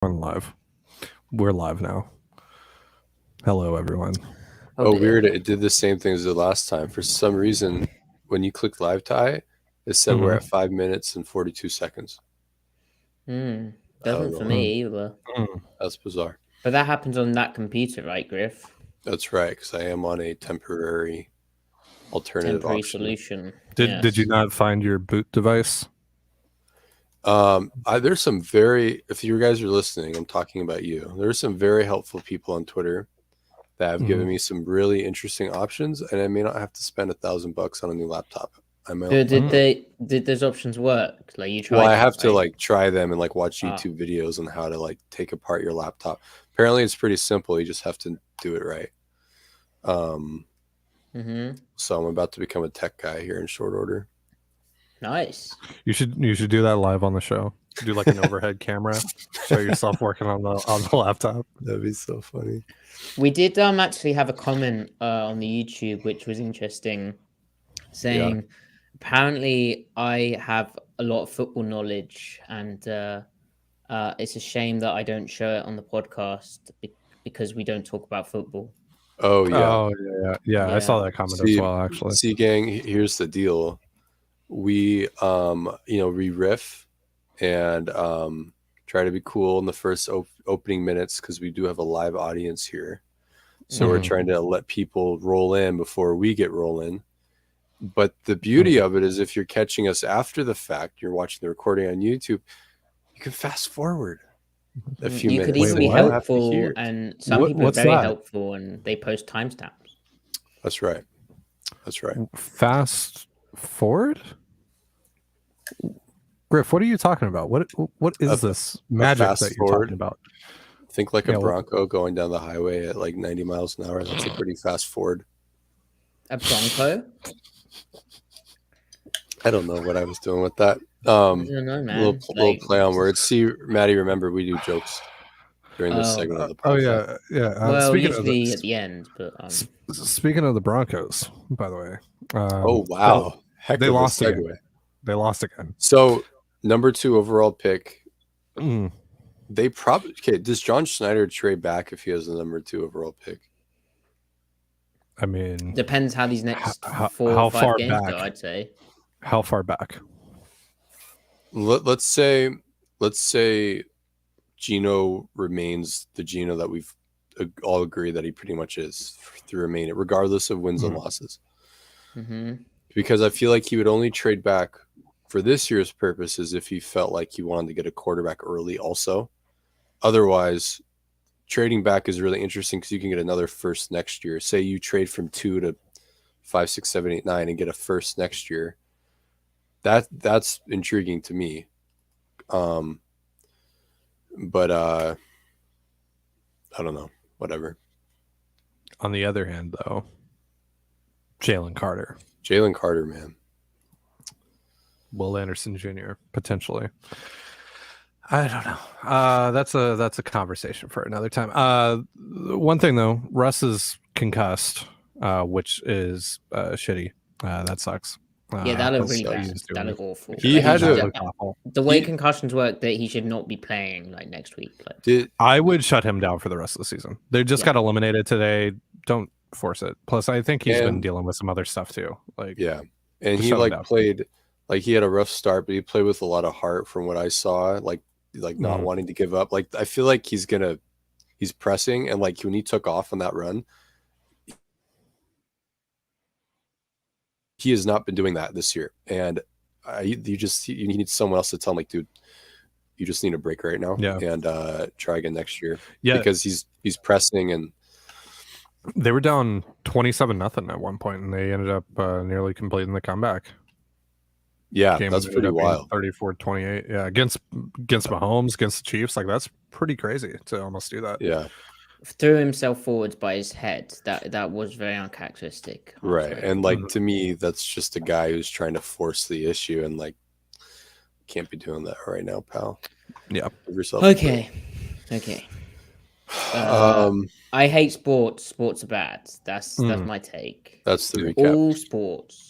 On live. We're live now. Hello, everyone. Oh, weird. It did the same thing as the last time. For some reason, when you clicked live tie, it said we're at 5 minutes and 42 seconds. Doesn't for me either. That's bizarre. But that happens on that computer, right, Griff? That's right, because I am on a temporary alternative option. Solution. Did you not find your boot device? There's some very, if you guys are listening, I'm talking about you. There's some very helpful people on Twitter that have given me some really interesting options, and I may not have to spend $1,000 on a new laptop. Did those options work? Like you tried? Well, I have to try them and watch YouTube videos on how to take apart your laptop. Apparently, it's pretty simple. You just have to do it right. So I'm about to become a tech guy here in short order. Nice. You should do that live on the show. Do like an overhead camera. Show yourself working on the laptop. That'd be so funny. We did actually have a comment on the YouTube, which was interesting, saying apparently I have a lot of football knowledge, and it's a shame that I don't show it on the podcast because we don't talk about football. Oh yeah. I saw that comment as well. Actually, see, gang, here's the deal. We we riff and try to be cool in the first opening minutes because we do have a live audience here. So we're trying to let people roll in before we get rolling. But the beauty of it is if you're catching us after the fact, you're watching the recording on YouTube, you can fast forward a few minutes. You could even be helpful, and some people are very helpful, and they post timestamps. That's right. Fast forward? Griff, what are you talking about? What is this magic that you're talking about? Think like a Bronco going down the highway at 90 miles an hour. That's a pretty fast forward. A Bronco? I don't know what I was doing with that. I don't know, man. Little play on words. See, Maddie, remember we do jokes during this segment of the podcast. Yeah. Well, usually at the end. But speaking of the Broncos, by the way. Oh wow! Heck, they lost again. They lost again. So number 2 overall pick. They probably does John Schneider trade back if he has the number 2 overall pick? I mean, depends how these next 4 or 5 games go, I'd say. How far back? Let's say Gino remains the Gino that we've all agreed that he pretty much is to remain, regardless of wins and losses. Because I feel like he would only trade back for this year's purposes if he felt like he wanted to get a quarterback early also. Otherwise, trading back is really interesting because you can get another first next year. Say you trade from 2 to 5, 6, 7, 8, 9 and get a first next year. That's intriguing to me. But I don't know. Whatever. On the other hand, though, Jalen Carter, man. Will Anderson Jr. potentially. I don't know. That's a conversation for another time. One thing though, Russ is concussed, which is shitty. That sucks. That looked really bad. That looked awful. He had the way concussions work, that he should not be playing next week. I would shut him down for the rest of the season. They just got eliminated today. Don't force it. Plus, I think he's been dealing with some other stuff too. And he played he had a rough start, but he played with a lot of heart from what I saw. Not wanting to give up. I feel like he's pressing, and when he took off on that run, he has not been doing that this year. And you need someone else to tell him, dude, you just need a break right now and try again next year. Because he's pressing, and they were down 27-0 at one point, and they ended up nearly completing the comeback. Yeah, that's pretty wild. 34-28. Yeah, against Mahomes, against the Chiefs, that's pretty crazy to almost do that. Yeah, threw himself forwards by his head. That was very uncharacteristic. Right, and to me, that's just a guy who's trying to force the issue, and can't be doing that right now, pal. Yeah. Give yourself okay. I hate sports. Sports are bad. That's my take. That's the recap. All sports.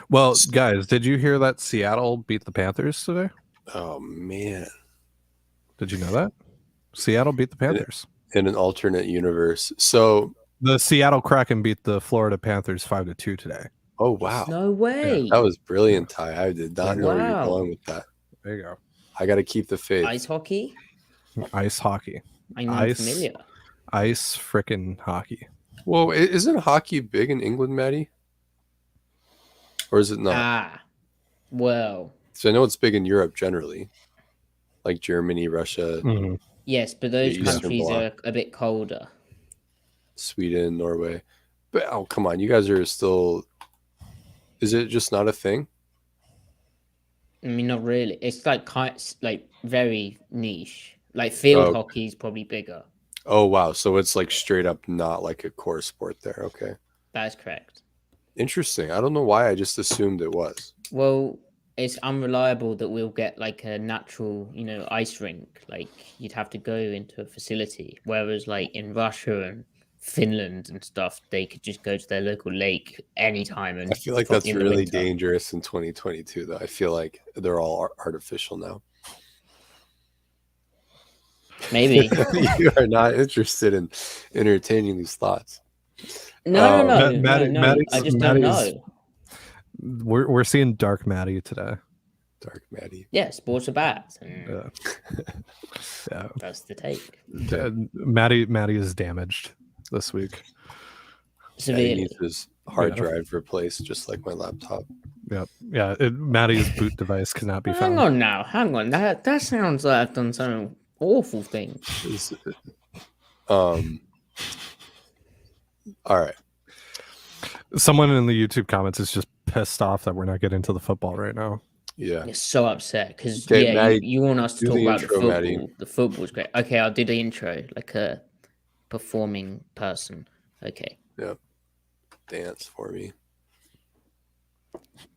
Well, guys, did you hear that Seattle beat the Panthers today? Oh man, did you know that? Seattle beat the Panthers. In an alternate universe. So the Seattle Kraken beat the Florida Panthers 5-2 today. Oh wow. No way. That was brilliant, Ty. I did not know where you're Wow. going with that. There you go. I got to keep the faith. Ice hockey? Ice hockey. I'm Ice. familiar. Ice frickin' hockey. Whoa, isn't hockey big in England, Maddie? Or is it not? Ah, well, So I know it's big in Europe generally, like Germany, Russia, Mhm. yes, but those The Eastern countries Bloc. are a bit colder. Sweden, Norway. But oh, come on, you guys are still. Is it just not a thing? I mean, not really. It's like very niche. Like field Oh. hockey is probably bigger. Oh wow, so it's like straight up not like a core sport there. Okay, That is correct. interesting. I don't know why I just assumed it was. Well, it's unreliable that we'll get like a natural, ice rink. Like you'd have to go into a facility. Whereas like in Russia and Finland and stuff, they could just go to their local lake anytime. And I feel like probably that's in the really winter. dangerous in 2022, though. I feel like they're all artificial now. Maybe. You are not interested in entertaining these thoughts. No. Maddie's- I just don't Maddie's- know. We're seeing Dark Maddie today. Dark Maddie. Yeah, sports are bad. And Yeah. Yeah. that's the take. Maddie is damaged this week. Maddie Severely. needs his hard Yeah. drive replaced, just like my laptop. Yep. Yeah. Maddie's boot device cannot be Hang found. on now. Hang on. That sounds like I've done some awful thing. All right. Someone in the YouTube comments is just pissed off that we're not getting to the football right now. Yeah. You're so upset because Okay, Maddie, you want us to do talk the about intro, the football. Maddie. The football's great. Okay, I'll do the intro like a performing person. Okay. Dance for me.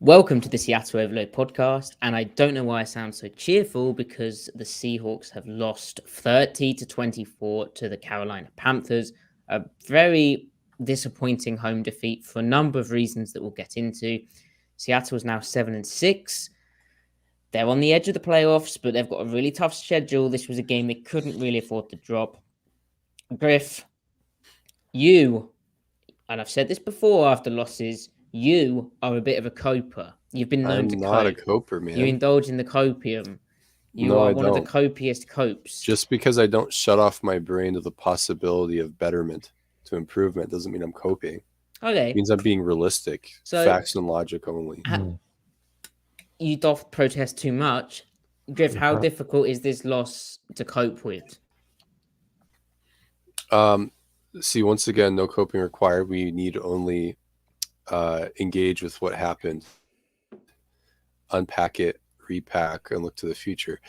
Welcome to the Seattle Overload podcast, and I don't know why I sound so cheerful because the Seahawks have lost 30-24 to the Carolina Panthers. A very disappointing home defeat for a number of reasons that we'll get into. Seattle is now 7-6. They're on the edge of the playoffs, but they've got a really tough schedule. This was a game they couldn't really afford to drop. Griff, you, and I've said this before after losses, you are a bit of a coper. You've been known I'm to not a cope. coper, man. You indulge in the copium. You No, are I one of don't. the copiest copes. Just because I don't shut off my brain to the possibility of betterment to improvement doesn't mean I'm coping. Okay. It means I'm being realistic. So- Facts and logic only. You doth protest too much. Griff, how Yeah. difficult is this loss to cope with? See, once again, no coping required. We need only engage with what happened, unpack it, repack, and look to the future.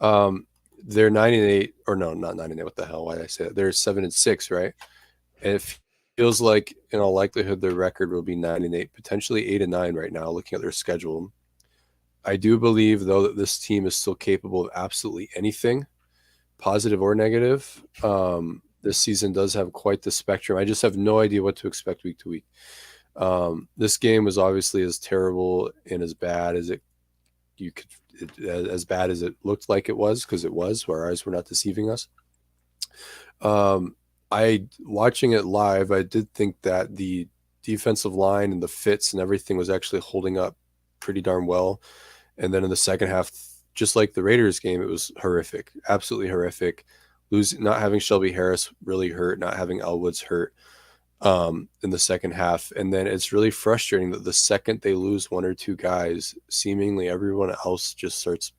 They're 9-8, or no, not 9-8. What the hell? Why did I say that? They're 7-6, right? And it feels like, in all likelihood, their record will be 9-8, potentially 8-9 right now. Looking at their schedule, I do believe though that this team is still capable of absolutely anything, positive or negative. This season does have quite the spectrum. I just have no idea what to expect week to week. This game was obviously as terrible and as bad as as bad as it looked like it was, because it was. Our eyes were not deceiving us. Watching it live, I did think that the defensive line and the fits and everything was actually holding up pretty darn well. And then in the second half, just like the Raiders game, it was horrific, absolutely horrific. Not having Shelby Harris really hurt, not having Elwoods hurt in the second half. And then it's really frustrating that the second they lose one or two guys, seemingly everyone else just starts,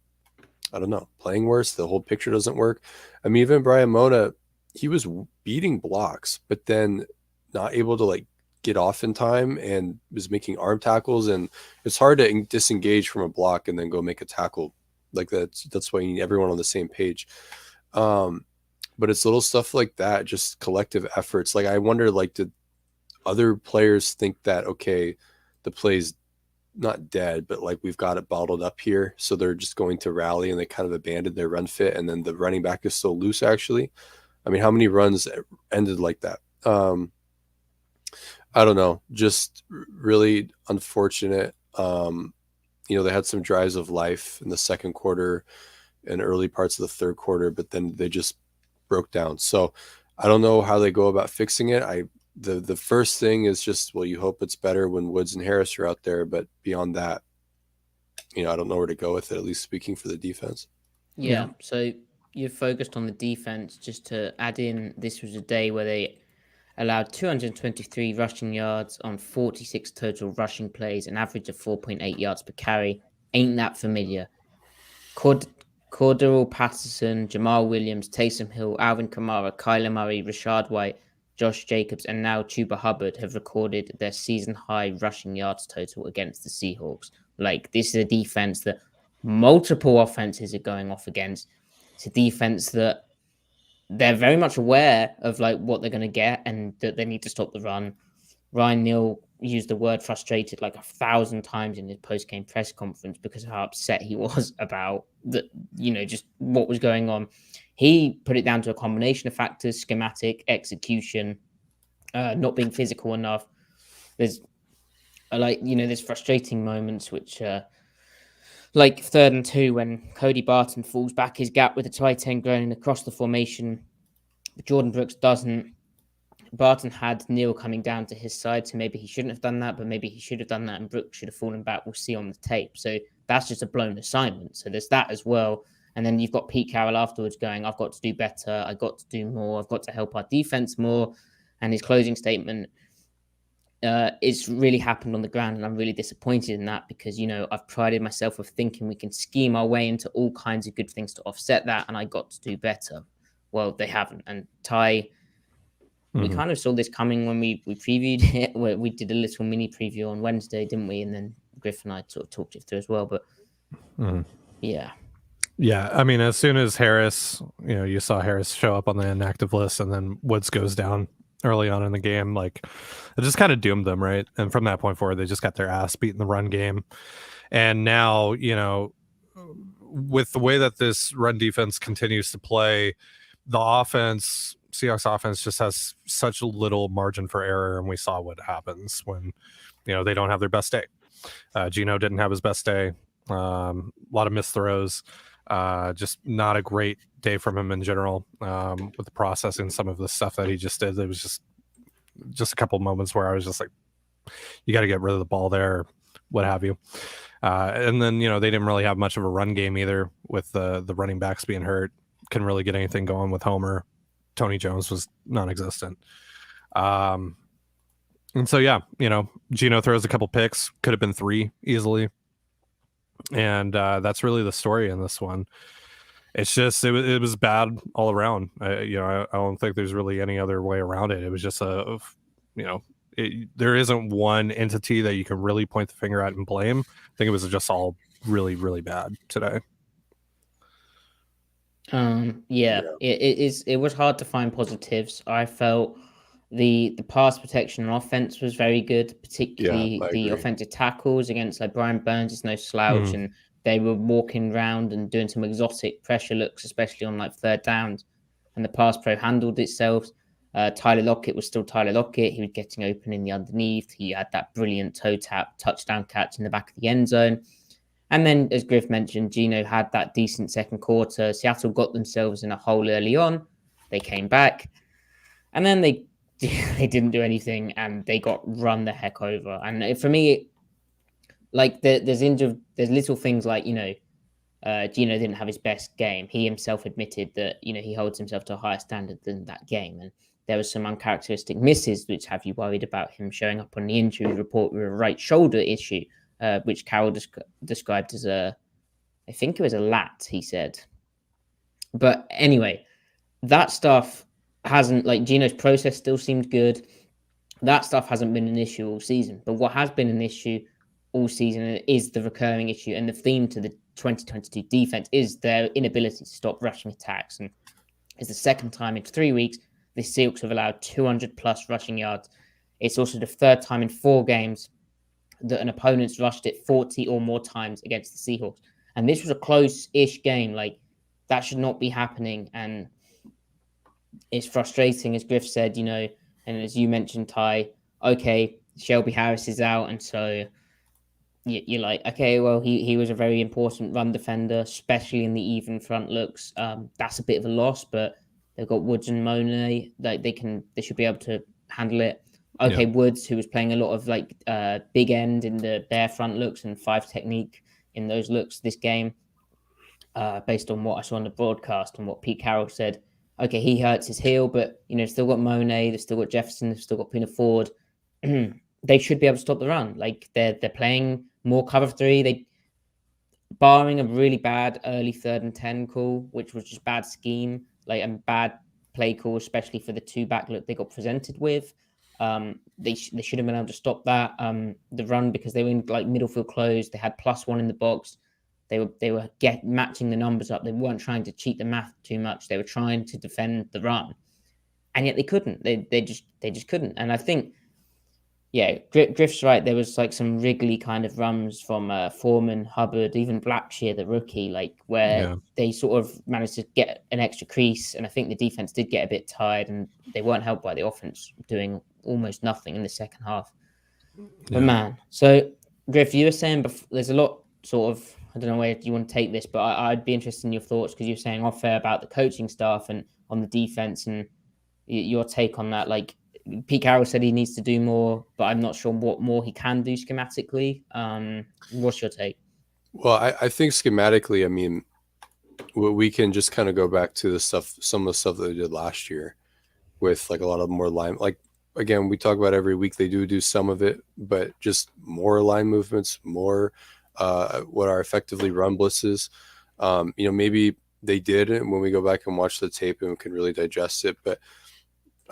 I don't know, playing worse. The whole picture doesn't work. I mean, even Brian Mona, he was beating blocks, but then not able to get off in time and was making arm tackles. And it's hard to disengage from a block and then go make a tackle like that. That's why you need everyone on the same page. But it's little stuff like that, just collective efforts. I wonder, did other players think that, okay, the play's not dead, but we've got it bottled up here, so they're just going to rally and they kind of abandoned their run fit, and then the running back is so loose, actually. I mean, how many runs ended like that? I don't know. Just really unfortunate. They had some drives of life in the second quarter and early parts of the third quarter, but then they just broke down. So I don't know how they go about fixing it. The first thing is just, well, you hope it's better when Woods and Harris are out there, but beyond that, I don't know where to go with it, at least speaking for the defense. Yeah. So you've focused on the defense. Just to add in, this was a day where they allowed 223 rushing yards on 46 total rushing plays, an average of 4.8 yards per carry. Ain't that familiar? Cordero Patterson, Jamal Williams, Taysom Hill, Alvin Kamara, Kyler Murray, Rashad White, Josh Jacobs, and now Chuba Hubbard have recorded their season high rushing yards total against the Seahawks. Like, this is a defense that multiple offenses are going off against. It's a defense that they're very much aware of like what they're going to get and that they need to stop the run. Ryan Neal used the word frustrated like 1,000 times in his post-game press conference because of how upset he was about the, just what was going on. He put it down to a combination of factors: schematic, execution, not being physical enough. There's there's frustrating moments which like 3rd and 2 when Cody Barton falls back his gap with a tight end going across the formation. Jordan Brooks doesn't. Barton had Neal coming down to his side, so maybe he shouldn't have done that, but maybe he should have done that and Brooks should have fallen back. We'll see on the tape. So that's just a blown assignment. So there's that as well. And then you've got Pete Carroll afterwards going, I've got to do better. I've got to do more. I've got to help our defense more. And his closing statement, it's really happened on the ground. And I'm really disappointed in that because, I've prided myself of thinking we can scheme our way into all kinds of good things to offset that. And I got to do better. Well, they haven't. And Ty, we kind of saw this coming when we previewed it. We did a little mini preview on Wednesday, didn't we? And then Griff and I sort of talked it through as well. But yeah. Yeah. I mean, as soon as Harris, you saw Harris show up on the inactive list and then Woods goes down early on in the game, like it just kind of doomed them, right? And from that point forward, they just got their ass beat in the run game. And now, with the way that this run defense continues to play, the Seahawks offense just has such a little margin for error, and we saw what happens when they don't have their best day. Geno didn't have his best day. A lot of missed throws. Just not a great day from him in general. With the processing some of the stuff that he just did, it was just a couple moments where I was just like, you got to get rid of the ball there, what have you. And then they didn't really have much of a run game either, with the running backs being hurt. Couldn't really get anything going with Homer. Tony Jones was non-existent. And so, Geno throws a couple picks, could have been 3 easily. And that's really the story in this one. It's just, it was bad all around. I don't think there's really any other way around it. It was just there isn't one entity that you can really point the finger at and blame. I think it was just all really, really bad today. It was hard to find positives. I felt the pass protection and offense was very good, particularly the offensive tackles against like Brian Burns is no slouch, and they were walking around and doing some exotic pressure looks, especially on like 3rd downs, and the pass pro handled itself. Tyler Lockett was still Tyler Lockett. He was getting open in the underneath. He had that brilliant toe tap touchdown catch in the back of the end zone. And then, as Griff mentioned, Geno had that decent second quarter. Seattle got themselves in a hole early on. They came back. And then they didn't do anything, and they got run the heck over. And for me, like, there's little things like, Geno didn't have his best game. He himself admitted that, he holds himself to a higher standard than that game. And there was some uncharacteristic misses, which have you worried about him showing up on the injury report with a right shoulder issue. Which Carroll described as I think it was a lat, he said. But anyway, that stuff hasn't, like, Geno's process still seemed good. That stuff hasn't been an issue all season. But what has been an issue all season is the recurring issue, and the theme to the 2022 defense is their inability to stop rushing attacks. And it's the second time in 3 weeks the Seahawks have allowed 200 plus rushing yards. It's also the 3rd time in 4 games that an opponent's rushed it 40 or more times against the Seahawks. And this was a close-ish game. Like, that should not be happening. And it's frustrating, as Griff said, and as you mentioned, Ty, okay, Shelby Harris is out. And so you're like, okay, well, he was a very important run defender, especially in the even front looks. That's a bit of a loss, but They've got Woods and Monet. Like they should be able to handle it. Okay, Woods, who was playing a lot of like big end in the bare front looks and 5 technique in those looks this game, based on what I saw on the broadcast and what Pete Carroll said. Okay, he hurts his heel, but still got Monet, they've still got Jefferson, they've still got Puna Ford. They should be able to stop the run. Like they're playing more cover 3. They, barring a really bad early 3rd and 10 call, which was just bad scheme, like and bad play call, especially for the 2-back look they got presented with. They should have been able to stop that. The run, because they were in like middle field close. They had +1 in the box. They were matching the numbers up. They weren't trying to cheat the math too much. They were trying to defend the run, and yet they couldn't. They just couldn't. And I think, Griff's right. There was like some wriggly kind of runs from Foreman, Hubbard, even Blackshear, the rookie, like where they sort of managed to get an extra crease. And I think the defense did get a bit tired, and they weren't helped by the offense doing almost nothing in the second half. But man, so Griff, you were saying before, there's a lot sort of, I don't know where you want to take this, but I'd be interested in your thoughts, because you're saying off air about the coaching staff and on the defense, and your take on that. Like Pete Carroll said he needs to do more, but I'm not sure what more he can do schematically. What's your take? Well, I think schematically, I mean, we can just kind of go back to some of the stuff that they did last year with like a lot of more line. Like, again, we talk about every week, they do some of it, but just more line movements, more what are effectively run blitzes. Maybe they did, and when we go back and watch the tape and we can really digest it, but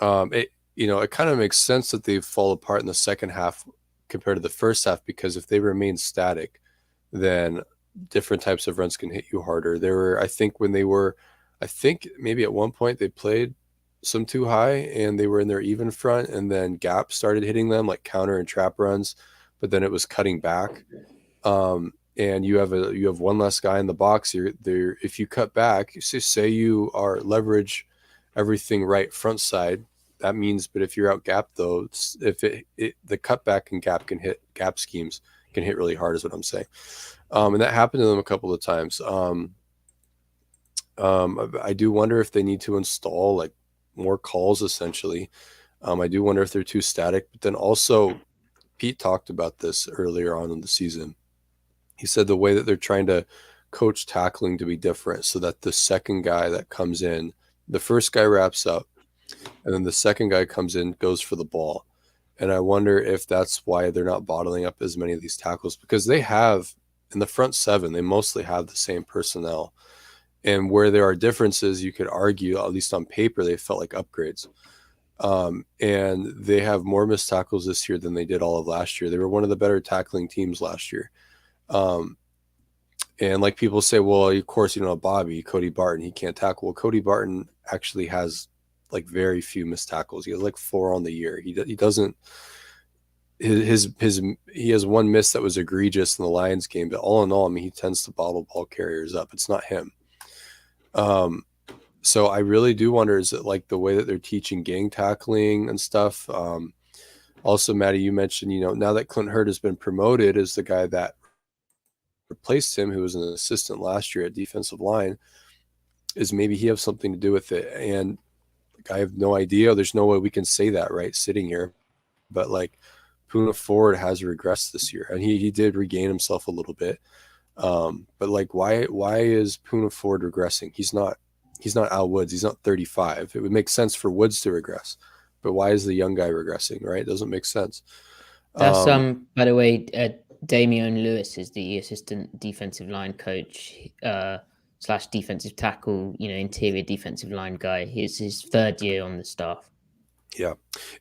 it kind of makes sense that they fall apart in the second half compared to the first half, because if they remain static, then different types of runs can hit you harder. There were, I think maybe at one point they played some too high and they were in their even front, and then gap started hitting them like counter and trap runs, but then it was cutting back. And you have one less guy in the box. You're there. If you cut back, say you are leverage everything right front side, that means, but if you're out gap though, if the cutback and gap schemes can hit really hard is what I'm saying. And that happened to them a couple of times. I do wonder if they need to install like more calls essentially. I do wonder if they're too static, but then also Pete talked about this earlier on in the season. He said the way that they're trying to coach tackling to be different, so that the second guy that comes in, the first guy wraps up, and then the second guy comes in, goes for the ball. And I wonder if that's why they're not bottling up as many of these tackles, because they have, in the front 7, they mostly have the same personnel. And where there are differences, you could argue, at least on paper, they felt like upgrades. And they have more missed tackles this year than they did all of last year. They were one of the better tackling teams last year. And like people say, well, of course, Cody Barton, he can't tackle. Well, Cody Barton actually has like very few missed tackles. He has like 4 on the year. He doesn't, he has one miss that was egregious in the Lions game, but all in all, I mean, he tends to bottle ball carriers up. It's not him. So I really do wonder, is it like the way that they're teaching gang tackling and stuff? Also, Maddie, you mentioned, now that Clint Hurd has been promoted as the guy that replaced him, who was an assistant last year at defensive line, is maybe he has something to do with it. And like, I have no idea. There's no way we can say that right sitting here, but like Puna Ford has regressed this year, and he did regain himself a little bit. But like, why is Puna Ford regressing? He's not Al Woods. He's not 35. It would make sense for Woods to regress, but why is the young guy regressing? Right? It doesn't make sense. That's by the way, Damian Lewis is the assistant defensive line coach / defensive tackle, interior defensive line guy. He's his 3rd year on the staff. Yeah.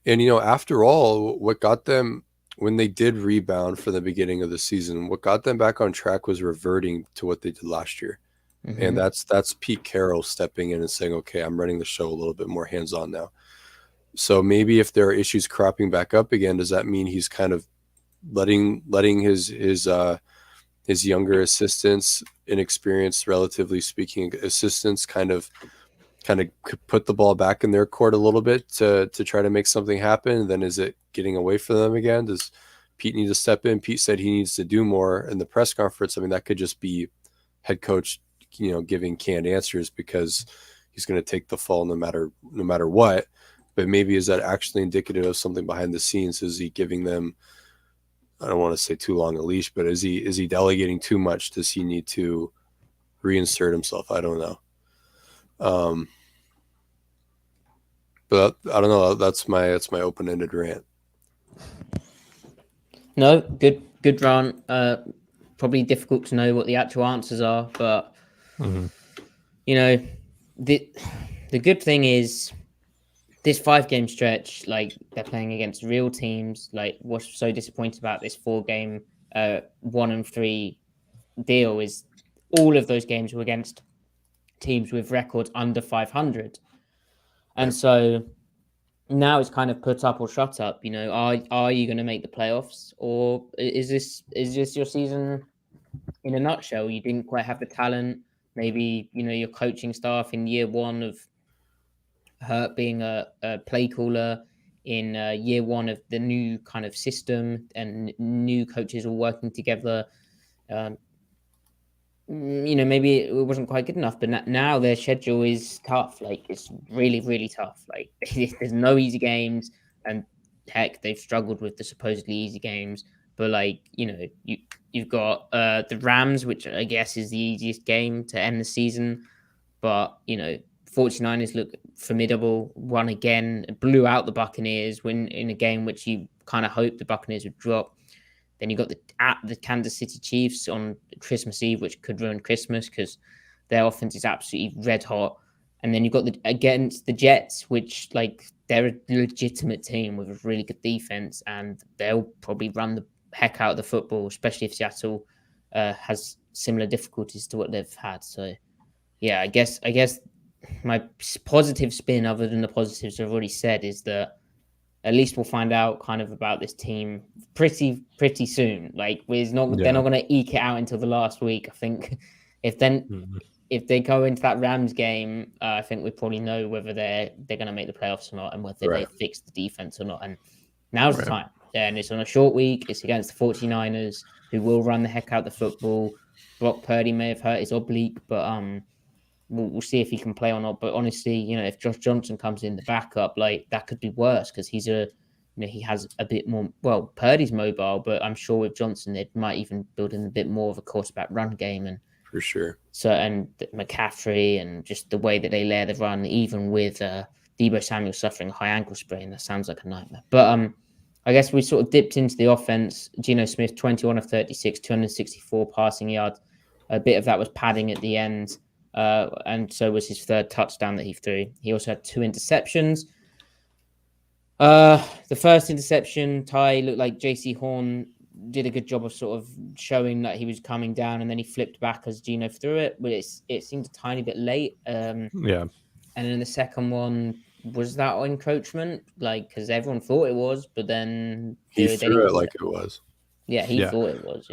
And, after all, what got them, when they did rebound for the beginning of the season, what got them back on track was reverting to what they did last year. Mm-hmm. And that's Pete Carroll stepping in and saying, okay, I'm running the show a little bit more hands-on now. So maybe if there are issues cropping back up again, does that mean he's kind of letting his younger assistants, inexperienced, relatively speaking, assistants kind of put the ball back in their court a little bit to try to make something happen? Then is it getting away from them again? Does Pete need to step in? Pete said he needs to do more in the press conference. I mean, that could just be head coach, giving canned answers because he's going to take the fall no matter what. But maybe is that actually indicative of something behind the scenes? Is he giving them, I don't want to say too long a leash, but is he delegating too much? Does he need to reinsert himself? I don't know. But I don't know. That's my open-ended rant. No, good rant. Probably difficult to know what the actual answers are, but you know, the good thing is this 5-game stretch, like they're playing against real teams. Like what's so disappointing about this 4-game 1-3 deal is all of those games were against teams with records under 500, and so now it's kind of put up or shut up. You know, are you going to make the playoffs, or is this your season in a nutshell? You didn't quite have the talent. Maybe, you know, your coaching staff in year one of Hurt being a play caller, in year one of the new kind of system and new coaches all working together. You know, maybe it wasn't quite good enough, but now their schedule is tough. Like it's really, really tough. Like there's no easy games, and heck, they've struggled with the supposedly easy games. But like, you know, you've got the Rams, which I guess is the easiest game to end the season. But, you know, 49ers look formidable, won again, blew out the Buccaneers, win in a game which you kind of hoped the Buccaneers would drop. Then you got the Kansas City Chiefs on Christmas Eve, which could ruin Christmas because their offense is absolutely red hot. And then you got against the Jets, which like they're a legitimate team with a really good defense, and they'll probably run the heck out of the football, especially if Seattle has similar difficulties to what they've had. So yeah, I guess my positive spin, other than the positives I've already said, is that at least we'll find out kind of about this team pretty soon. Like they're not going to eke it out until the last week. I think if they go into that Rams game, I think we probably know whether they're going to make the playoffs or not, and whether they fix the defense or not. And now's the time. And it's on a short week. It's against the 49ers, who will run the heck out the football. Brock Purdy may have hurt his oblique, but we'll see if he can play or not. But honestly, you know, if Josh Johnson comes in the backup, like that could be worse because he has a bit more. Well, Purdy's mobile, but I'm sure with Johnson, it might even build in a bit more of a quarterback run game, and for sure. So and McCaffrey and just the way that they layer the run, even with Deebo Samuel suffering a high ankle sprain, that sounds like a nightmare. But I guess we sort of dipped into the offense. Geno Smith, 21 of 36, 264 passing yards. A bit of that was padding at the end. And so was his third touchdown that he threw. He also had 2 interceptions. The first interception, Ty, looked like JC Horn did a good job of sort of showing that he was coming down, and then he flipped back as Geno threw it, but it seemed a tiny bit late. And then the second one, was that encroachment? Like, because everyone thought it was, but then he threw it like it was. Yeah, he thought it was.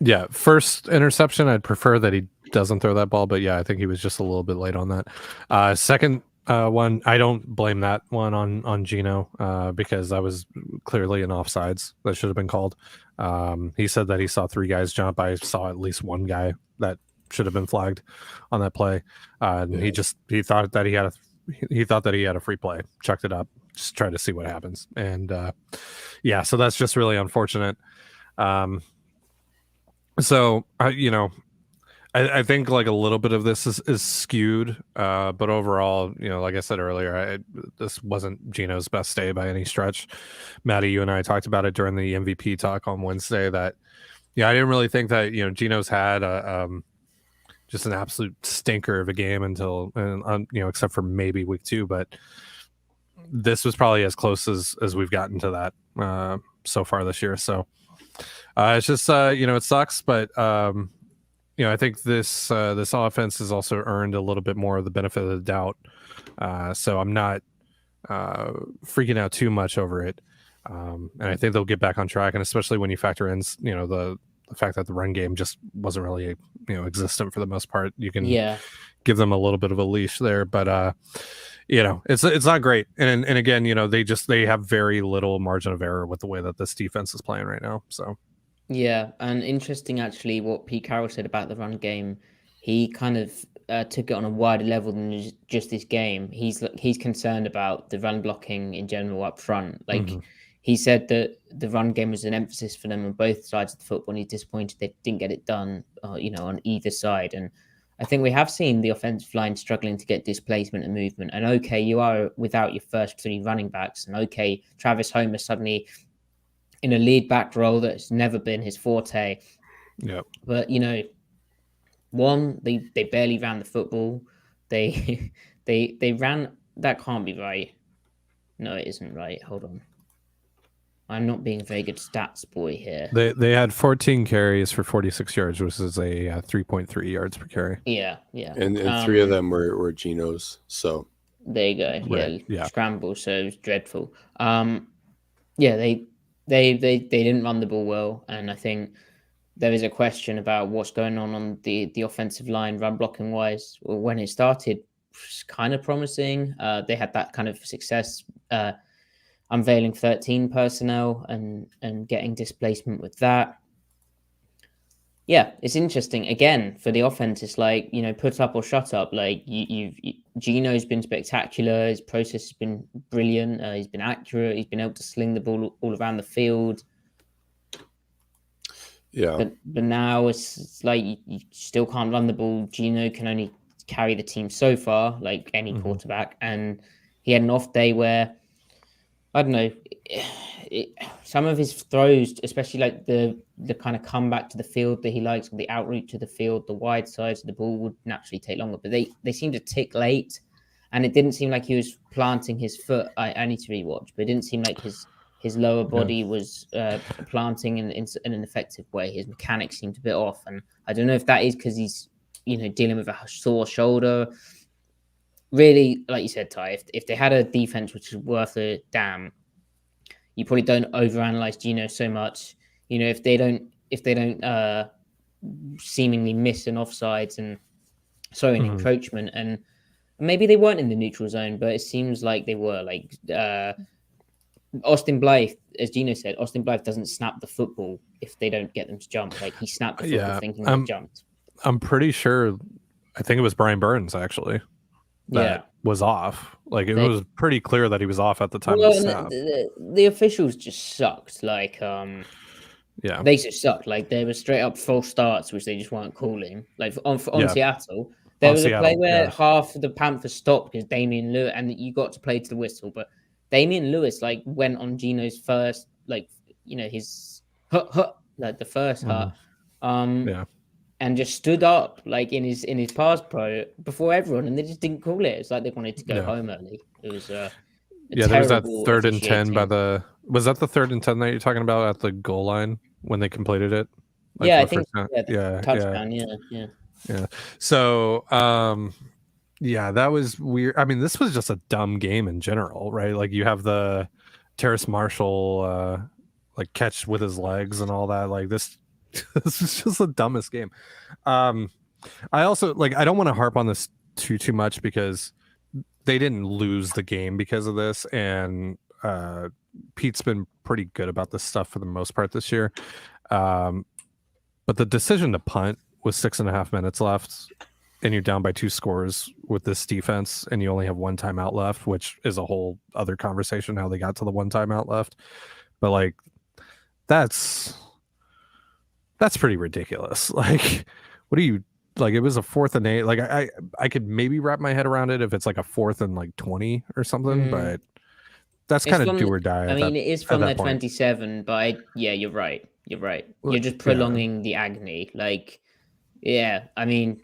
Yeah, first interception, I'd prefer that he doesn't throw that ball, but yeah, I think he was just a little bit late on that. Second one, I don't blame that one on Geno because that was clearly an offsides that should have been called. He said that he saw 3 guys jump. I saw at least 1 guy that should have been flagged on that play. He thought that he had a free play, chucked it up, just tried to see what happens, and so that's just really unfortunate. So I think like a little bit of this is skewed, but overall, like I said earlier, this wasn't Geno's best day by any stretch. Maddie, you and I talked about it during the MVP talk on Wednesday that, I didn't really think that, Geno's had just an absolute stinker of a game until, except for maybe week 2, but this was probably as close as we've gotten to that so far this year. So it's just, it sucks, but I think this offense has also earned a little bit more of the benefit of the doubt. So I'm not freaking out too much over it. And I think they'll get back on track. And especially when you factor in, the fact that the run game just wasn't really, existent for the most part, you can give them a little bit of a leash there. But, it's not great. And again, they have very little margin of error with the way that this defense is playing right now. So. Yeah, and interesting actually what Pete Carroll said about the run game. He kind of took it on a wider level than just this game. He's concerned about the run blocking in general up front. Like he said that the run game was an emphasis for them on both sides of the football, and he's disappointed they didn't get it done, on either side. And I think we have seen the offensive line struggling to get displacement and movement. And okay, you are without your first 3 running backs, and okay, Travis Homer suddenly in a lead back role that's never been his forte. Yeah, but one, they barely ran the football. They ran. That can't be right. No, it isn't right. Hold on. I'm not being a very good stats boy here. They had 14 carries for 46 yards, which is a 3.3 yards per carry. Yeah. And 3 of them were Geno's. So there you go. Right. Yeah. Scramble. So it was dreadful. They didn't run the ball well, and I think there is a question about what's going on the offensive line, run blocking wise. When it started, it was kind of promising. They had that kind of success unveiling 13 personnel and getting displacement with that. Yeah, it's interesting. Again, for the offense, it's like, put up or shut up. Like Geno's been spectacular. His process has been brilliant. He's been accurate. He's been able to sling the ball all around the field. Yeah. But now it's like you still can't run the ball. Geno can only carry the team so far, like any quarterback. And he had an off day where, I don't know, some of his throws, especially like the kind of comeback to the field that he likes, or the out route to the field, the wide sides of the ball would naturally take longer. But they seem to tick late, and it didn't seem like he was planting his foot. I need to rewatch, but it didn't seem like his lower body was planting in an effective way. His mechanics seemed a bit off, and I don't know if that is because he's dealing with a sore shoulder. Really, like you said, Ty, if they had a defense which is worth a damn, you probably don't overanalyze Geno so much. If they don't seemingly miss an offsides and an encroachment, and maybe they weren't in the neutral zone, but it seems like they were. Like Austin Blythe, as Geno said, Austin Blythe doesn't snap the football if they don't get them to jump. Like he snapped the football thinking they jumped. I'm pretty sure. I think it was Brian Burns actually. That was off. Like it was pretty clear that he was off at the time of the snap. The officials just sucked. Like they just sucked. Like there were straight up false starts which they just weren't calling. Like on Seattle, there was a play where half of the Panthers stopped because Damian Lewis, and you got to play to the whistle, but Damian Lewis went on Geno's first, his the first and just stood up in his pass pro before everyone, and they just didn't call it. It's like they wanted to go home early. It was there was that 3rd and 10 was that the 3rd and 10 that you're talking about at the goal line when they completed it? I think touchdown. Yeah. So that was weird. I mean, this was just a dumb game in general, right? Like you have the Terrace Marshall catch with his legs and all that. Like this is just the dumbest game. I also I don't want to harp on this too much because they didn't lose the game because of this, and Pete's been pretty good about this stuff for the most part this year. But the decision to punt with 6.5 minutes left, and you're down by 2 scores with this defense, and you only have 1 timeout left, which is a whole other conversation how they got to the 1 timeout left. But that's pretty ridiculous. Like, what are you it was a 4th and 8. Like I could maybe wrap my head around it if it's like a 4th and 20 or something, but that's kind of do or die. I mean, it is from their 27, but you're right. You're just prolonging the agony. I mean,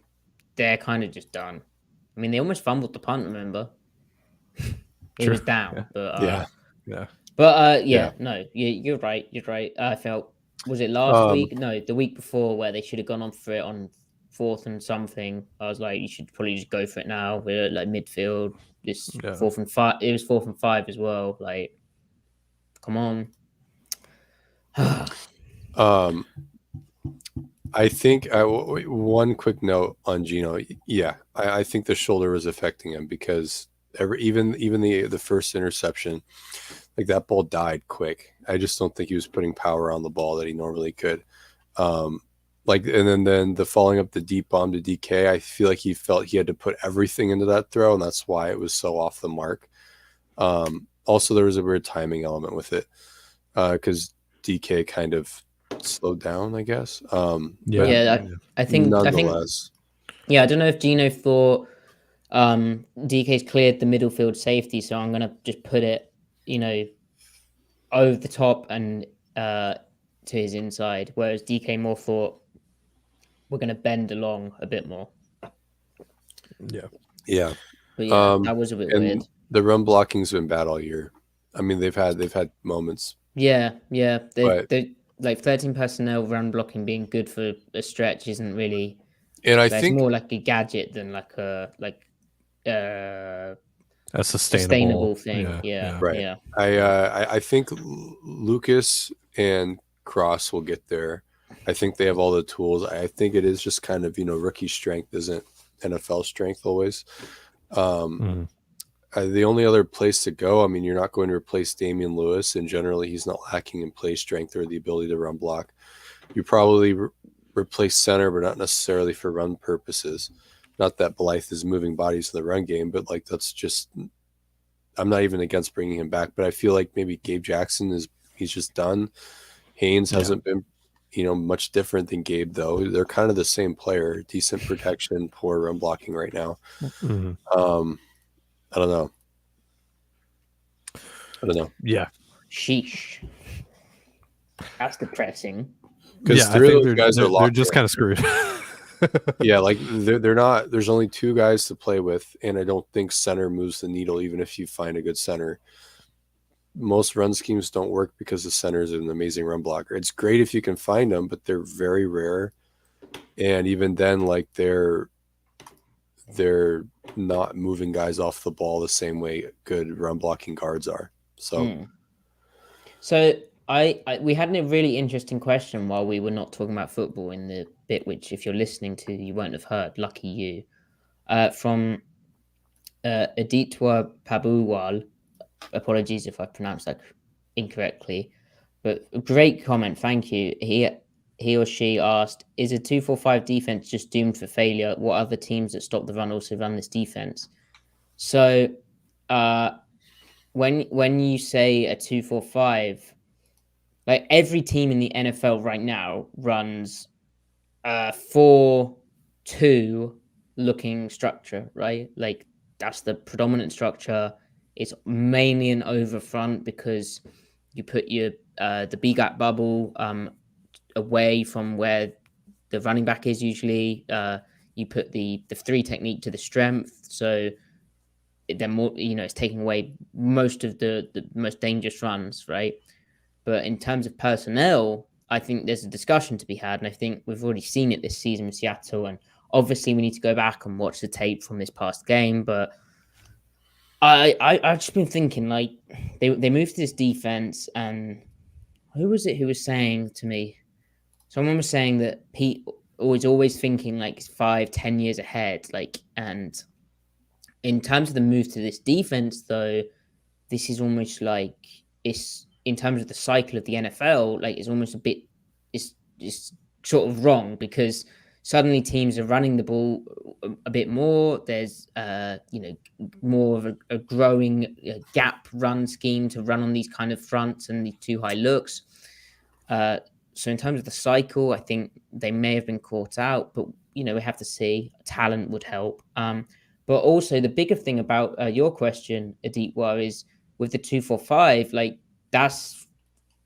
they're kind of just done. I mean, they almost fumbled the punt, remember? It was down. But, no, you're right. I felt, was it last week? No, the week before, where they should have gone on for it on 4th and something. I was like, you should probably just go for it now. We're at midfield. This 4th and 5. It was 4th and 5 as well. Come on. I think one quick note on Geno. I think the shoulder was affecting him because even the first interception, that ball died quick. I just don't think he was putting power on the ball that he normally could. and then the following up the deep bomb to DK, I feel like he felt he had to put everything into that throw, and that's why it was so off the mark. Also, there was a weird timing element with it because DK kind of slowed down, I guess. I think nonetheless, I don't know if Gino thought DK's cleared the middle field safety, so I'm gonna just put it, over the top and to his inside, whereas DK more thought we're gonna bend along a bit more. Yeah. But yeah, that was a bit weird. The run blocking's been bad all year. I mean, they've had moments. Yeah. They like 13 personnel run blocking being good for a stretch isn't really. And I think think it's more like a gadget than like a sustainable thing. Yeah. Right. Yeah. I think Lucas and Cross will get there. I think they have all the tools. I think it is just kind of, rookie strength isn't NFL strength always. The only other place to go, I mean, you're not going to replace Damian Lewis, and generally he's not lacking in play strength or the ability to run block. You probably replace center, but not necessarily for run purposes. Not that Blythe is moving bodies in the run game, but like that's just, I'm not even against bringing him back, but I feel like maybe Gabe Jackson he's just done. Haynes hasn't been, much different than Gabe though. They're kind of the same player, decent protection, poor run blocking right now. I don't know. Yeah. Sheesh. That's depressing. Because three of those guys are locked. They're just kind of screwed. Yeah, like they're not. There's only two guys to play with, and I don't think center moves the needle. Even if you find a good center, most run schemes don't work because the center is an amazing run blocker. It's great if you can find them, but they're very rare. And even then, like they're not moving guys off the ball the same way good run blocking guards are. So, we had a really interesting question while we were not talking about football in the bit, which if you're listening to, you won't have heard. Lucky you. From Aditya Pabuwal. Apologies if I pronounced that incorrectly, but a great comment. Thank you. He or she asked, is a 2-4-5 defense just doomed for failure? What other teams that stop the run also run this defense? So when you say a 2-4-5, like every team in the NFL right now runs 4-2 looking structure, right? Like that's the predominant structure. It's mainly an over front because you put your the B gap bubble away from where the running back is usually. You put the 3 technique to the strength, so they're more, it's taking away most of the most dangerous runs, right? But in terms of personnel, I think there's a discussion to be had, and I think we've already seen it this season with Seattle, and obviously we need to go back and watch the tape from this past game, but I've just been thinking, like, they moved to this defense, and who was it who was saying to me? Someone was saying that Pete was always thinking like 5-10 years ahead, like, and in terms of the move to this defense, though, this is almost like it's in terms of the cycle of the NFL, like it's almost a bit, it's sort of wrong because suddenly teams are running the ball a bit more. There's, more of a growing gap run scheme to run on these kind of fronts and these too high looks. So in terms of the cycle, I think they may have been caught out, but, we have to see. Talent would help. But also the bigger thing about your question, Aditya, is with the 2-4-5, like that's,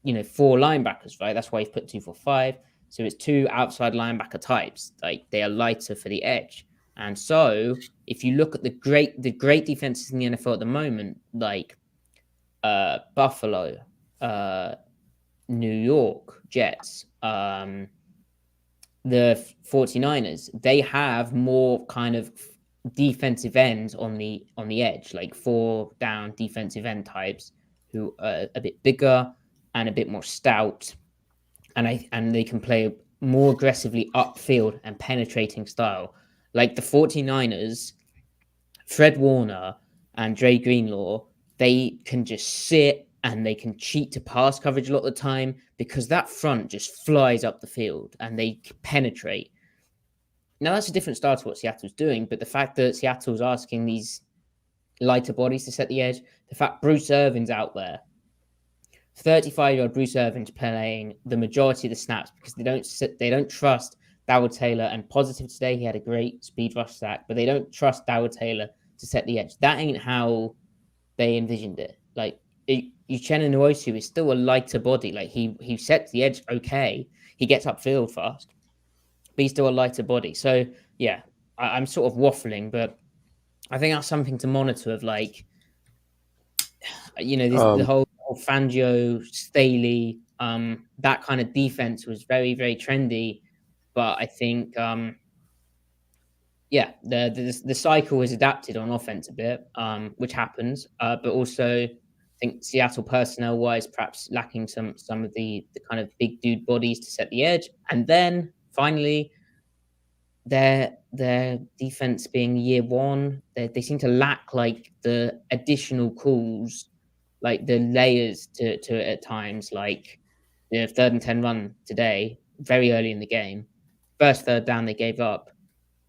4 linebackers, right? That's why you've put 2-4-5. So it's 2 outside linebacker types. Like they are lighter for the edge. And so if you look at the great defenses in the NFL at the moment, like Buffalo, New York Jets, the 49ers, they have more kind of defensive ends on the edge, like 4 down defensive end types who are a bit bigger and a bit more stout, and they can play more aggressively upfield and penetrating style. Like the 49ers, Fred Warner and Dre Greenlaw, they can just sit and they can cheat to pass coverage a lot of the time because that front just flies up the field and they penetrate. Now, that's a different style to what Seattle's doing, but the fact that Seattle's asking these lighter bodies to set the edge, the fact Bruce Irvin's out there, 35-year-old Bruce Irvin's playing the majority of the snaps because they don't trust Dowell Taylor. And positive today, he had a great speed rush sack, but they don't trust Dowell Taylor to set the edge. That ain't how they envisioned it. Like, Uchenna Nwosu is still a lighter body. Like, he sets the edge okay. He gets upfield fast, but he's still a lighter body. So, yeah, I'm sort of waffling, but I think that's something to monitor of, like, the whole Fangio, Staley, that kind of defense was very, very trendy. But I think, the cycle has adapted on offense a bit, which happens. But also, I think Seattle personnel-wise, perhaps lacking some of the kind of big dude bodies to set the edge. And then finally, their defense being year one, they seem to lack like the additional calls, like the layers to it at times, like the 3rd and 10 run today, very early in the game. First third down they gave up.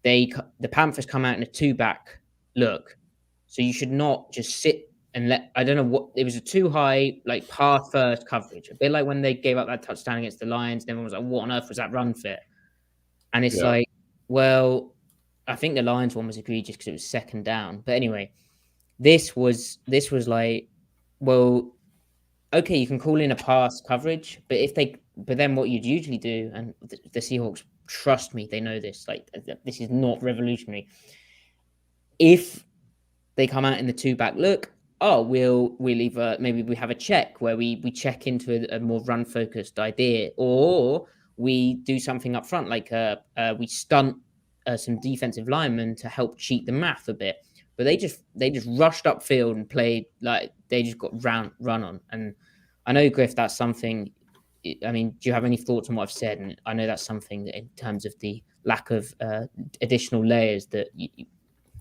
The Panthers come out in a 2-back look. So you should not just sit and I don't know what, it was a too high, like pass first coverage. A bit like when they gave up that touchdown against the Lions, and everyone was like, what on earth was that run fit? And it's like, well, I think the Lions one was egregious because it was 2nd down. But anyway, this was like, well, okay, you can call in a pass coverage, but then what you'd usually do, and the Seahawks, trust me, they know this, like, this is not revolutionary. If they come out in the 2-back look, we'll either, maybe we have a check where we check into a more run focused idea, or we do something up front, like we stunt some defensive linemen to help cheat the math a bit. But they just rushed upfield and played like they just got run on. And I know, Griff, that's something. I mean, do you have any thoughts on what I've said? And I know that's something that in terms of the lack of additional layers that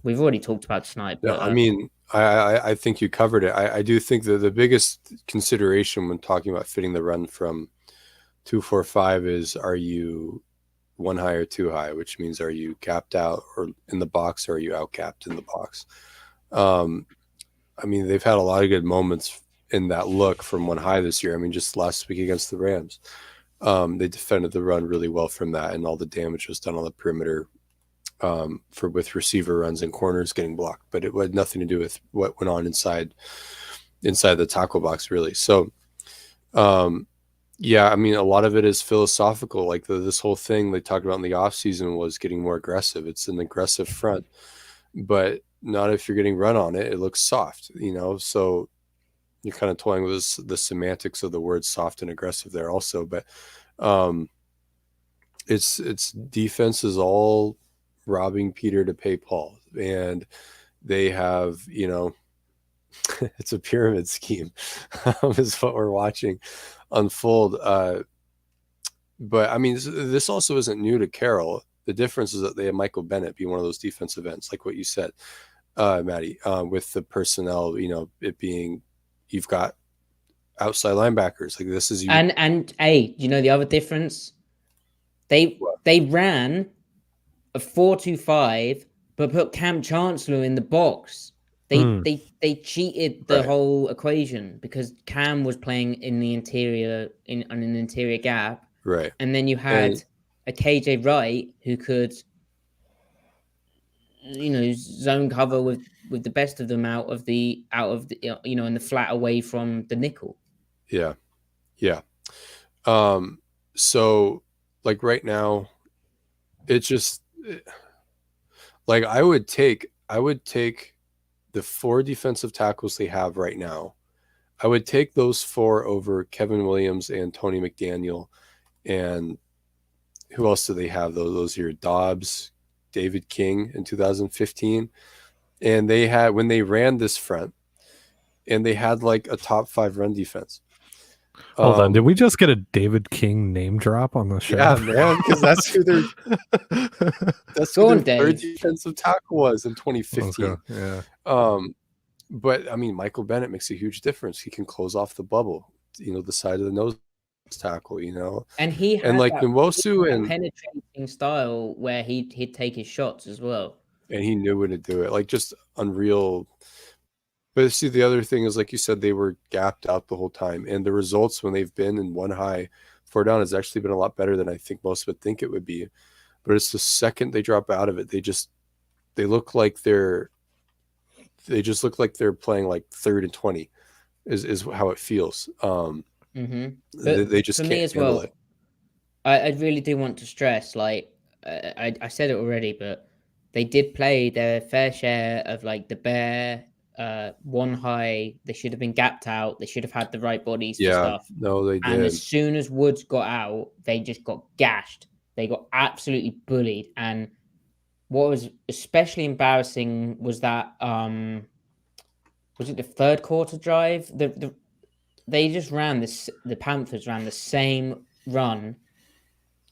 we've already talked about tonight. But, I mean, I think you covered it. I do think that the biggest consideration when talking about fitting the run from 2-4-5 is, are you 1 high or 2 high, which means, are you gapped out or in the box, or are you out gapped in the box? I mean, they've had a lot of good moments in that look from 1 high this year. I mean, just last week against the Rams, they defended the run really well from that, and all the damage was done on the perimeter with receiver runs and corners getting blocked. But it had nothing to do with what went on inside the tackle box, really. So, yeah, I mean, a lot of it is philosophical. Like this whole thing they talked about in the offseason was getting more aggressive. It's an aggressive front, but not if you're getting run on it. It looks soft, so you're kind of toying with the semantics of the words soft and aggressive there also. But it's defense is all robbing Peter to pay Paul. And they have, it's a pyramid scheme is what we're watching unfold. But I mean, this also isn't new to Carroll. The difference is that they have Michael Bennett be one of those defensive ends, like what you said, Maddie, with the personnel, it being, you've got outside linebackers. Like this is, and hey, the other difference? They ran a 4-2-5, but put Cam Chancellor in the box. They cheated the whole equation because Cam was playing in the interior on an interior gap, right? And then you had a KJ Wright who could, zone cover with the best of them out of the in the flat away from the nickel. Yeah. So like right now, it's just like I would take the 4 defensive tackles they have right now. I would take those 4 over Kevin Williams and Tony McDaniel. And who else do they have? Those here, Dobbs, David King in 2015. And they had, when they ran this front, and they had like a top 5 run defense. Hold on, did we just get a David King name drop on the show? Yeah, man, because that's who their third defensive tackle was in 2015. Yeah. But I mean, Michael Bennett makes a huge difference. He can close off the bubble, the side of the nose tackle, And he had and like that Nwosu, and penetrating style where he'd take his shots as well. he knew when to do it, like just unreal. But see, the other thing is, like you said, they were gapped out the whole time, and the results when they've been in 1-high, 4 down has actually been a lot better than I think most would think it would be. But it's the second they drop out of it, they look like they just look like they're playing like 3rd and 20 is how it feels. They just for can't me as handle well, it. I really do want to stress, like I said it already, but they did play their fair share of like the bare 1-high. They should have been gapped out. They should have had the right bodies for stuff. No, they And did. as soon as Woods got out, they just got gashed. They got absolutely bullied. And what was especially embarrassing was that was it the 3rd quarter drive? They just ran this. The Panthers ran the same run,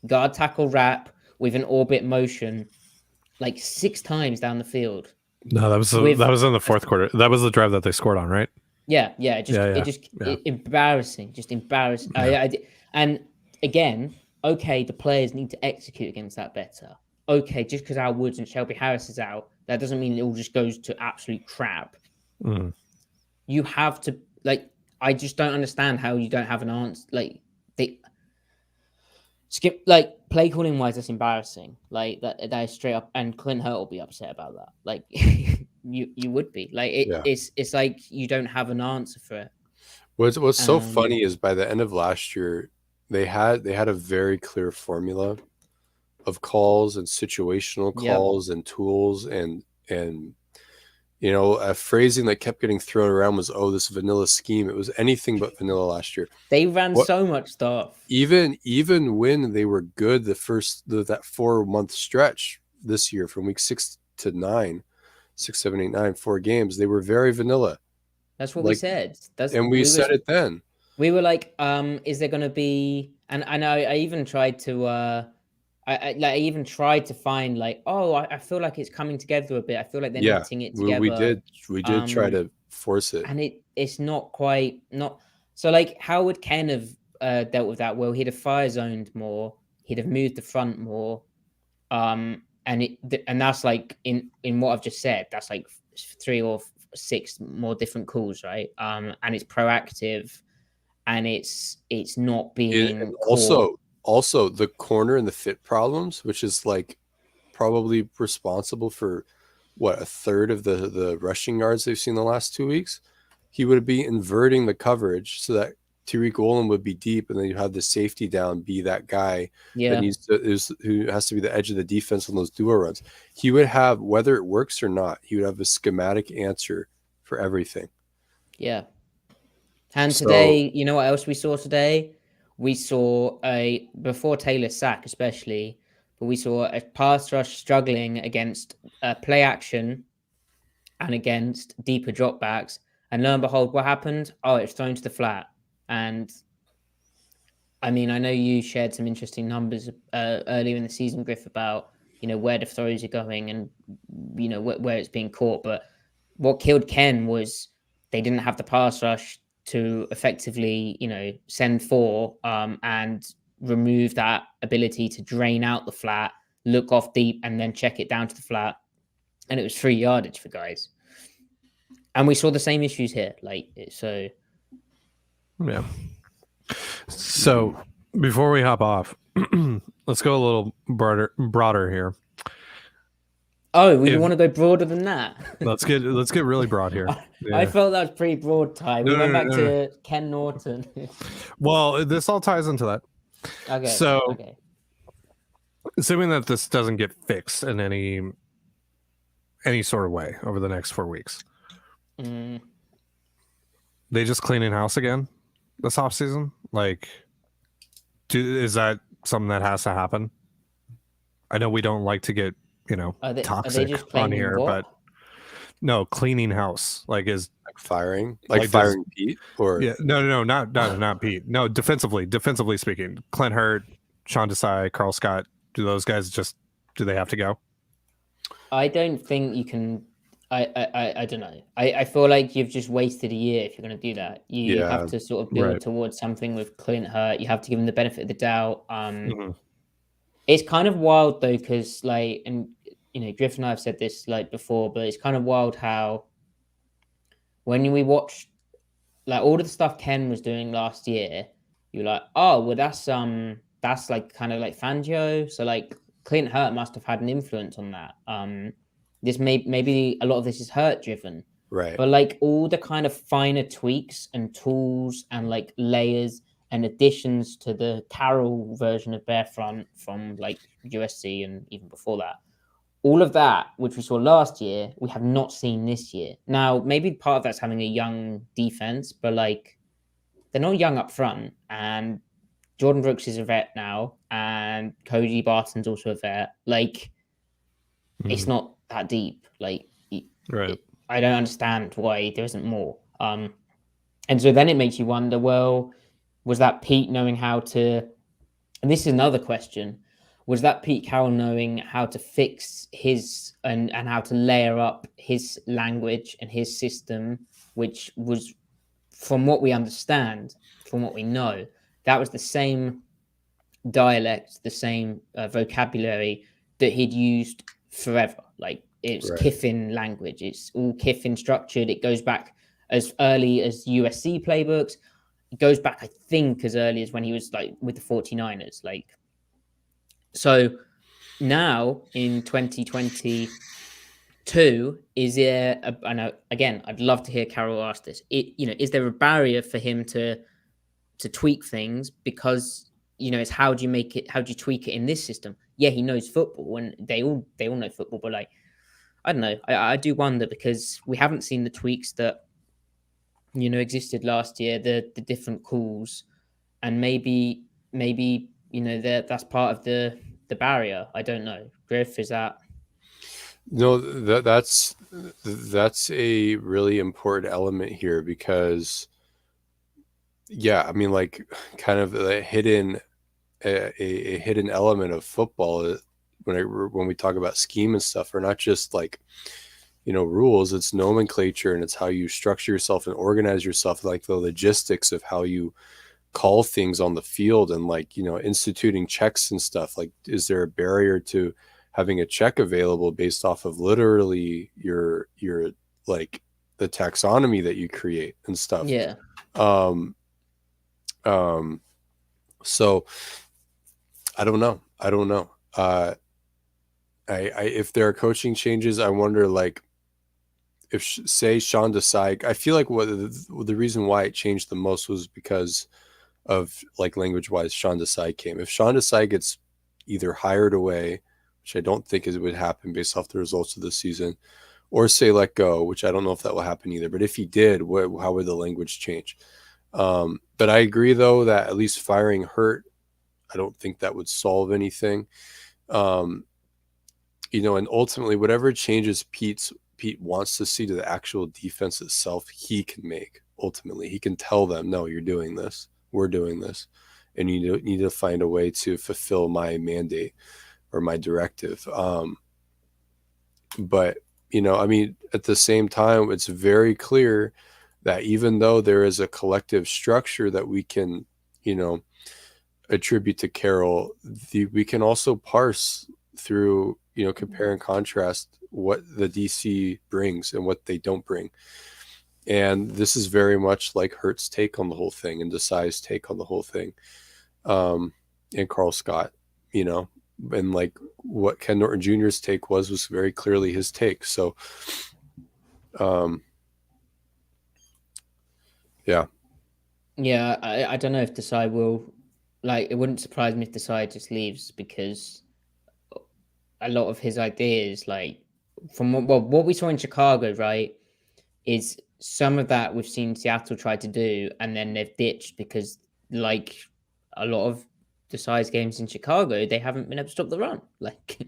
guard tackle wrap with an orbit motion, like 6 times down the field. No, that was in the 4th quarter. That was the drive that they scored on, right? Yeah. Embarrassing, just embarrassing. Yeah. And again, okay, the players need to execute against that better. Okay, just because Al Woods and Shelby Harris is out, that doesn't mean it all just goes to absolute crap. You have to, like, I just don't understand how you don't have an answer. Like, they skip, like, play calling wise, that's embarrassing. Like, that is straight up, and Clint Hurt will be upset about that. Like, you would be. Like, it's like you don't have an answer for it. What's so funny is by the end of last year, they had a very clear formula of calls and situational calls and tools and a phrasing that kept getting thrown around was, oh, this vanilla scheme. It was anything but vanilla last year. They ran so much stuff. Even when they were good, that 4-month stretch this year from week 6 to 9, 6, 7, 8, 9, 4 games, they were very vanilla. That's what we said. We said it then. We were like, is there going to be? And I even tried to. I even tried to find like, I feel like it's coming together a bit. I feel like they're knitting it together. We did try to force it, and it's not quite not. So like, how would Ken have dealt with that? Well, he'd have fire zoned more. He'd have moved the front more. And that's like in what I've just said. That's like 3 or 6 more different calls, right? And it's proactive, and it's not being also the corner and the fit problems, which is like probably responsible for what, 1/3 of the rushing yards they've seen the last 2 weeks. He would be inverting the coverage so that Tariq Woolen would be deep, and then you have the safety down be that guy that who has to be the edge of the defense on those duo runs. He would have, whether it works or not, he would have a schematic answer for everything. Yeah. And today, you know what else we saw today? We saw before Taylor's sack especially, but we saw a pass rush struggling against play action and against deeper dropbacks. And lo and behold, what happened? Oh, it's thrown to the flat. And I mean, I know you shared some interesting numbers earlier in the season, Griff, about, where the throws are going and, where it's being caught. But what killed Ken was they didn't have the pass rush to effectively, send 4 and remove that ability to drain out the flat, look off deep, and then check it down to the flat. And it was free yardage for guys. And we saw the same issues here. Yeah. So before we hop off, let's go a little broader here. Oh, we want to go broader than that. Let's get really broad here. Yeah. I felt that was pretty broad, Ty. We went back to Ken Norton. Well, this all ties into that. Okay. So, assuming that this doesn't get fixed in any sort of way over the next 4 weeks, they just cleaning house again this offseason? Like, is that something that has to happen? I know we don't like to get toxic on here, but no, cleaning house, like firing Pete, or not Pete. No, defensively speaking, Clint Hurt, Sean Desai, Carl Scott, do those guys do they have to go? I don't think you can. I don't know. I feel like you've just wasted a year if you're going to do that. You have Yeah, to sort of build Right. towards something with Clint Hurt. You have to give him the benefit of the doubt. Mhm. It's kind of wild though, because like, and Griff and I have said this like before, but it's kind of wild how when we watch like all of the stuff Ken was doing last year, you're like, oh well, that's like kind of like Fangio. So like Clint Hurt must have had an influence on that. This maybe a lot of this is Hurt driven, right. but like all the kind of finer tweaks and tools and like layers and additions to the Carroll version of Barefront from like USC and even before that, all of that, which we saw last year, we have not seen this year. Now, maybe part of that's having a young defense, but like they're not young up front. And Jordan Brooks is a vet now, and Cody Barton's also a vet. Like, it's Mhm. not that deep. Like, Right. I don't understand why there isn't more. And so then it makes you wonder, well, was that Pete knowing how to, and this is another question, was that Pete Carroll knowing how to fix his and how to layer up his language and his system, which was, from what we understand, from what we know, that was the same dialect, the same vocabulary that he'd used forever. Like it's Right. Kiffin language. It's all Kiffin structured. It goes back as early as USC playbooks. It goes back, I think, as early as when he was like with the 49ers. Like, so now in 2022, is there, I know, again, I'd love to hear Carol ask this. Is there a barrier for him to tweak things because it's how do you tweak it in this system? Yeah, he knows football and they all know football, but like I don't know, I do wonder because we haven't seen the tweaks that existed last year, the different calls, and maybe that's part of the barrier. I don't know. Griff, is that? No, that's a really important element here because, yeah, I mean, like, kind of a hidden element of football when we talk about scheme and stuff, are not just like rules. It's nomenclature, and it's how you structure yourself and organize yourself, like the logistics of how you call things on the field, and like instituting checks and stuff. Like, is there a barrier to having a check available based off of literally your like the taxonomy that you create and stuff? Yeah. um so I don't know. I if there are coaching changes, I wonder, like, if say Sean Desai, I feel like what the reason why it changed the most was because of, like, language wise, Sean Desai came. If Sean Desai gets either hired away, which I don't think would happen based off the results of the season, or say let go, which I don't know if that will happen either. But if he did, how would the language change? But I agree, though, that at least firing Hurt, I don't think that would solve anything. And ultimately, whatever changes Pete wants to see to the actual defense itself, he can make. Ultimately, he can tell them, no, you're doing this, we're doing this, and you need to find a way to fulfill my mandate or my directive. But I mean, at the same time, it's very clear that even though there is a collective structure that we can attribute to Carroll, we can also parse through compare and contrast what the DC brings and what they don't bring. And this is very much like Hurt's take on the whole thing and Desai's take on the whole thing, and Carl Scott, and like what Ken Norton Jr.'s take was very clearly his take. So yeah I don't know if Desai will, like, it wouldn't surprise me if Desai just leaves, because a lot of his ideas, like from what we saw in Chicago, right, is some of that we've seen Seattle try to do, and then they've ditched because, like, a lot of Desai's games in Chicago, they haven't been able to stop the run. Like,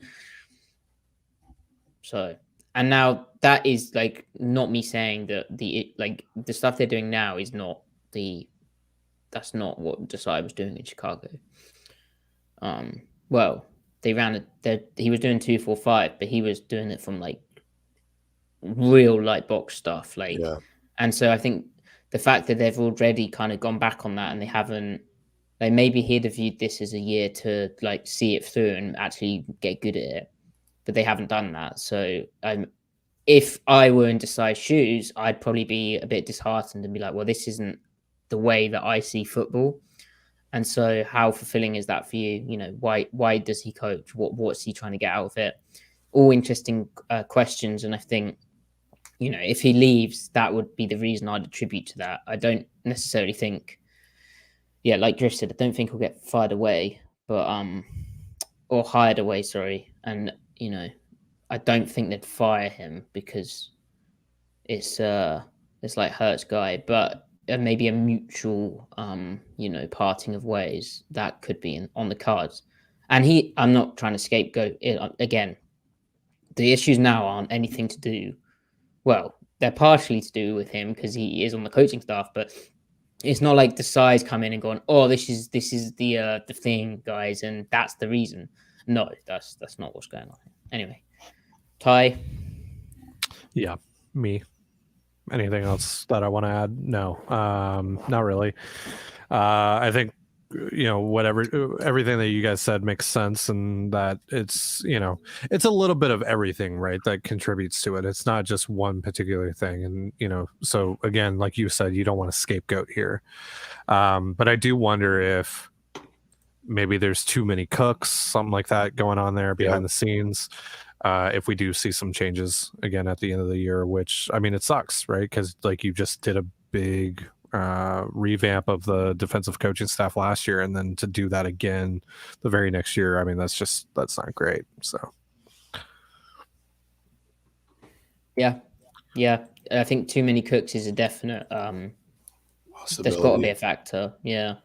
so, and now that is like not me saying that the stuff they're doing now is not that's not what Desai was doing in Chicago. Well, they ran he was doing 2-4-5, but he was doing it from like real like box stuff. Like, Yeah. and so I think the fact that they've already kind of gone back on that and they haven't, like maybe he'd have viewed this as a year to like see it through and actually get good at it, but they haven't done that. So if I were in Desai's shoes, I'd probably be a bit disheartened and be like, well, this isn't the way that I see football. And so how fulfilling is that for you? You know, why does he coach? What's he trying to get out of it? All interesting questions. And I think, you know, if he leaves, that would be the reason I'd attribute to that. I don't necessarily think, yeah, like Griff said, I don't think he'll get fired away, but or hired away, sorry. And, you know, I don't think they'd fire him because it's like Hurt's guy, but maybe a mutual you know, parting of ways that could be on the cards. And I'm not trying to scapegoat it again. The issues now aren't anything to do, well, they're partially to do with him because he is on the coaching staff, but it's not like Desai's come in and gone, oh, this is the thing, guys, and that's the reason. No, that's not what's going on. Anyway, Ty. Yeah, me. Anything else that I want to add? No, not really. I think, you know, everything that you guys said makes sense, and that it's, you know, it's a little bit of everything, right, that contributes to it. It's not just one particular thing. And, you know, so again, like you said, you don't want to scapegoat here. But I do wonder if maybe there's too many cooks, something like that going on there behind the scenes. If we do see some changes again at the end of the year, which, I mean, it sucks, right? Because like you just did a big revamp of the defensive coaching staff last year, and then to do that again the very next year, I mean, that's not great. So yeah, I think too many cooks is a definite there's got to be a factor. Yeah.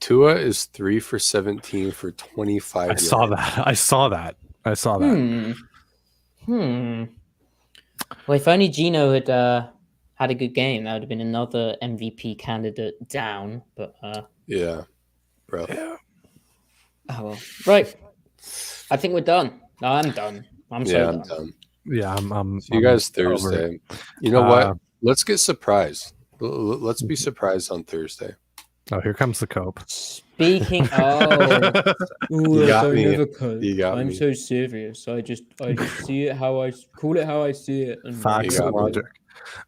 Tua is 3 for 17 for 25 yards. I saw that. Well, if only Gino had had a good game, that would have been another MVP candidate down. But yeah, bro. Yeah. Oh well. Right. I think we're done. No, I'm done. I'm done. Yeah, I'm See you guys Thursday. You know what? Let's get surprised. Let's be surprised on Thursday. Oh, here comes the cope. Speaking you got me. I'm so serious. I just see it how I call it how I see it. And facts and logic.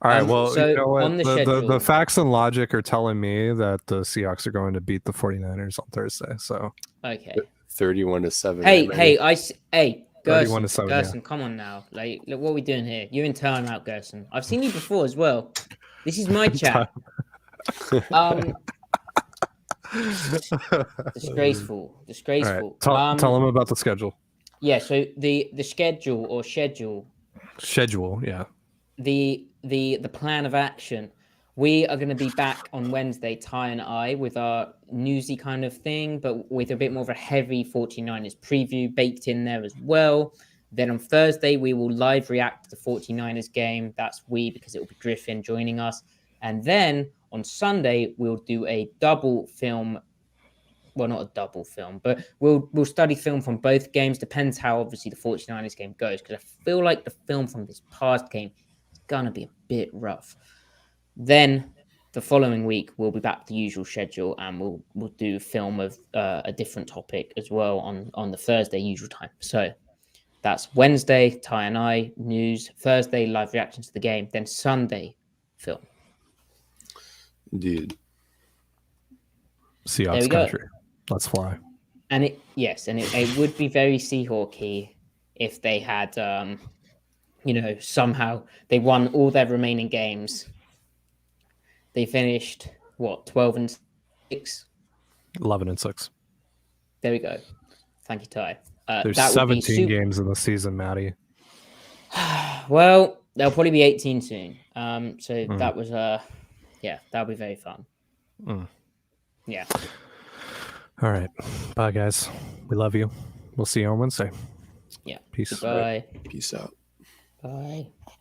All right. Well, so you know what? on The facts and logic are telling me that the Seahawks are going to beat the 49ers on Thursday. So okay. 31-7. Hey, Gerson, Gerson, come on now. Like, look, what are we doing here? You're in timeout, Gerson. I've seen you before as well. This is my chat. Disgraceful. Right. Tell them about the schedule. Yeah, so the schedule, yeah. The plan of action. We are going to be back on Wednesday, Ty and I, with our newsy kind of thing, but with a bit more of a heavy 49ers preview baked in there as well. Then on Thursday, we will live react to the 49ers game. That's because it will be Griffin joining us. And then on Sunday, we'll do a double film. Well, not a double film, but we'll study film from both games. Depends how obviously the 49ers game goes, because I feel like the film from this past game is going to be a bit rough. Then the following week, we'll be back to the usual schedule, and we'll do film of a different topic as well on the Thursday usual time. So that's Wednesday, Ty and I, news. Thursday, live reaction to the game. Then Sunday, film. Indeed. Seahawks country. Let's fly. And it would be very Seahawky if they had, somehow they won all their remaining games. They finished 12-6, 11-6. There we go. Thank you, Ty. There's 17 games in the season, Maddie. Well, there'll probably be 18 soon. That was that'll be very fun. Yeah. All right. Bye, guys. We love you. We'll see you on Wednesday. Yeah. Peace. Bye. Peace out. Bye.